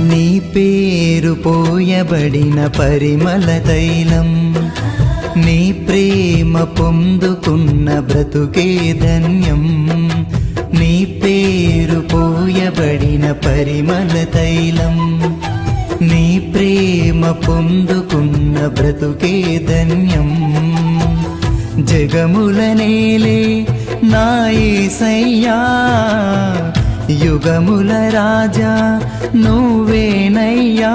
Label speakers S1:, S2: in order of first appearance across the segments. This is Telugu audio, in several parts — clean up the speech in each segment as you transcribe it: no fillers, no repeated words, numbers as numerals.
S1: నీ పేరు పోయబడిన పరిమళ తైలం, నీ ప్రేమ పొందుకున్న బ్రతుకే ధన్యం. నీ పేరు పోయబడిన పరిమళ తైలం, నీ ప్రేమ పొందుకున్న బ్రతుకే ధన్యం. జగముల నేలే నా యేసయ్యా, యుగముల రాజా నువ్వేనయ్యా.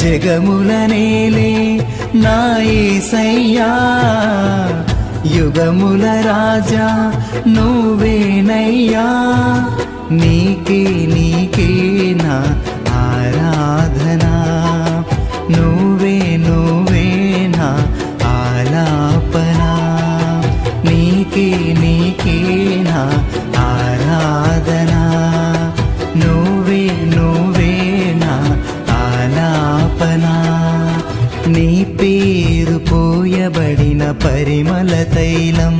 S1: జగముల నేలే నా యేసయ్యా, యుగముల రాజా నువ్వేనయ్యా. నీకే నీకే నా ఆరాధనా, నువ్వే నువ్వే నా ఆలాపనా. నీకే నీకే నా ఆరాధనా, నువ్వే నువ్వే నా ఆలాపనా. నీ పేరు పోయబడిన పరిమళ తైలం,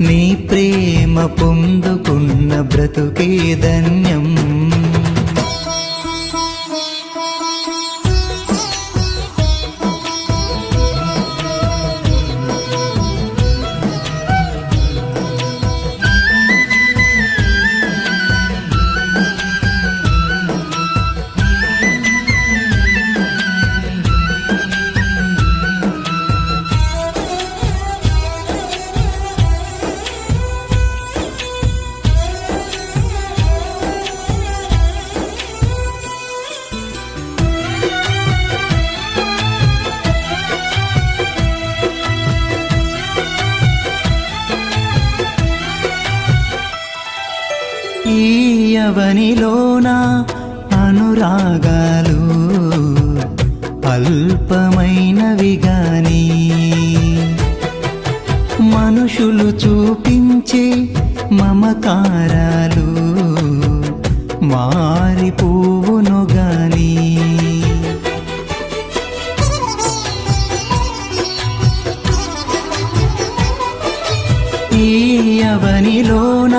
S1: నీ ప్రేమ పొందుకున్న బ్రతుకే ధన్యం. ఈ యవనిలోన అనురాగాలు అల్పమైనవి గాని, మనుషులు చూపించే మమకారాలు మారిపోవును గాని. ఈ యవనిలోన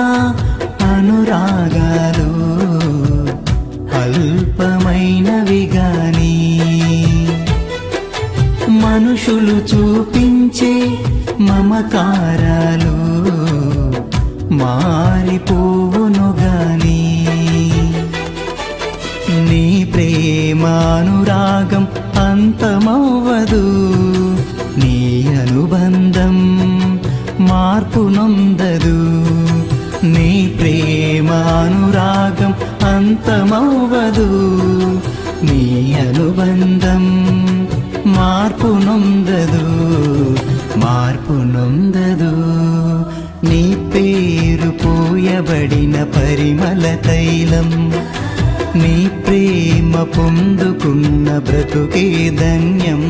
S1: అనురాగాలు అల్పమైనవి గాని, మనుషులు చూపించే మమకారాలు మారిపోవును గాని. నీ ప్రేమానురాగం అంతమవ్వదు, నీ అనుబంధం మార్పు నొందదు. నీ ప్రేమానురాగం అంతమవ్వదు, నీ అనుబంధం మార్పు నొందదు, మార్పు నొందదు. నీ పేరు పోయబడిన పరిమళ తైలం, నీ ప్రేమ పొందుకున్న బ్రతుకే ధన్యం.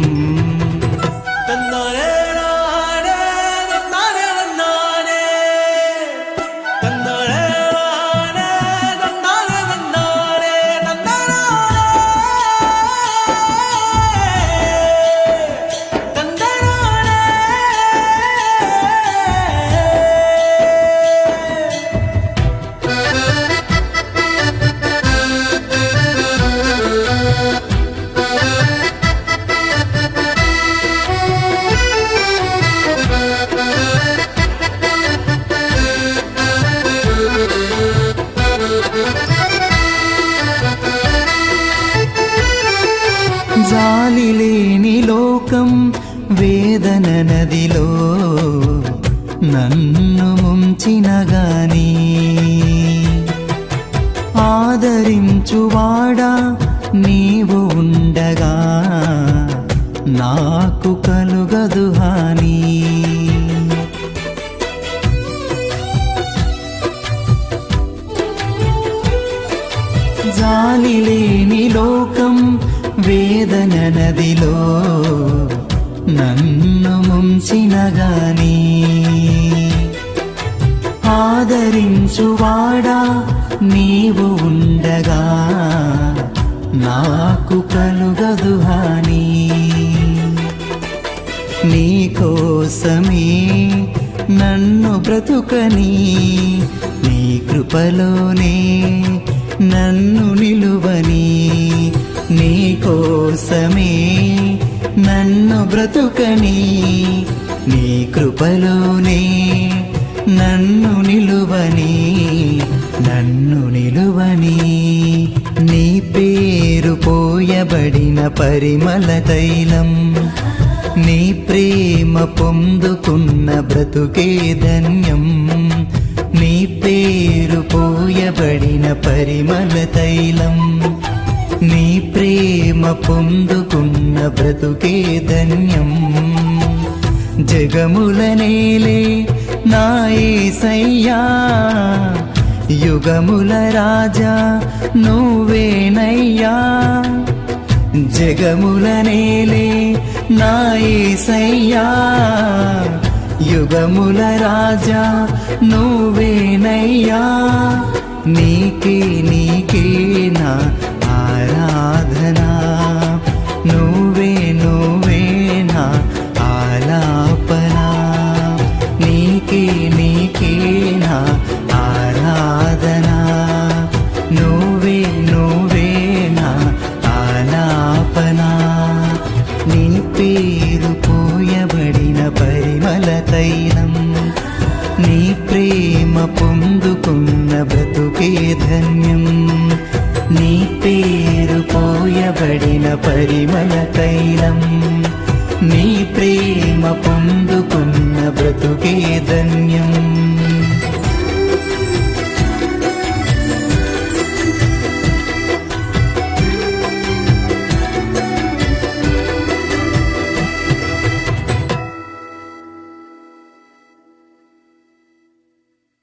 S1: జాలి లేని లోకం వేదన నదిలో నన్ను ముంచిన గాని, ఆదరించువాడా నీవు ఉండగా నాకు కలుగదు హాని. జాలి లేని లోకం వేదన నదిలో నన్ను ముంచిన గాని, ఆదరించువాడా నీవు ఉండగా నాకు కలుగదు హాని. నీ కోసమే నన్ను బ్రతుకని, నీ కృపలోనే నన్ను నిలువని, నీ కోసమే నన్ను బ్రతుకని, నీ కృపలోనే నన్ను నిలువని, నన్ను నిలువని. నీ పేరు పోయబడిన పరిమళ తైలం, నీ ప్రేమ పొందుకున్న బ్రతుకే ధన్యం. నీ పేరు పోయబడిన పరిమళ తైలం, నీ ప్రేమ పొందుకున్న బ్రతుకే ధన్యం. జగముల నేలే నా యేసయ్యా, యుగముల రాజా నువ్వేనయ్యా. జగముల నేలే నా యేసయ్యా, యుగముల రాజా నువ్వేనయ్యా. నీకే నీకే నా ఆరాధనా, నువ్వే నువ్వే నా ఆలాపనా. నీకే నీకే నా ఆరాధనా, నువ్వే నువ్వే నా ఆలాపనా. నీ పేరు పోయబడిన పరిమళ తైలం, నీ ప్రేమ పొందుకున్న బ్రతుకే ధన్యం. నీ పేరు పోయబడిన పరిమళ తైలం, నీ ప్రేమ పొందుకున్న బ్రతుకే ధన్యం.